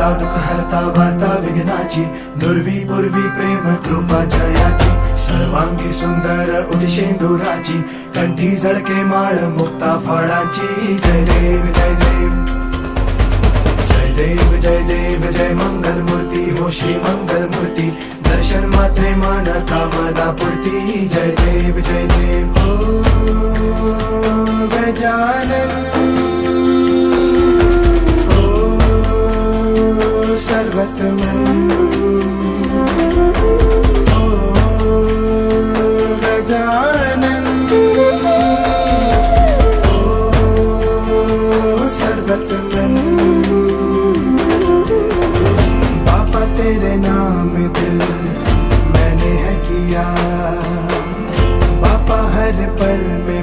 हरता दुःख हरता वार्ता विघ्नाची, दुर्वी पूर्वी प्रेम कृपा जयाची, सर्वांगी सुंदर उदिशेंदुराची, कंठी झळके माळ मुक्ता फळाची. जय देव जय देव जय देव जय देव जय मंगल मूर्ती हो श्री मंगल मूर्ती, दर्शन मात्रे मन कामना पूर्ती. जय देव जय देव हो गजानन सर्वतमन ओ गजानन ओ सर्वतमन. बाबा तेरे नाम दिल मैंने है किया, बाबा हर पल में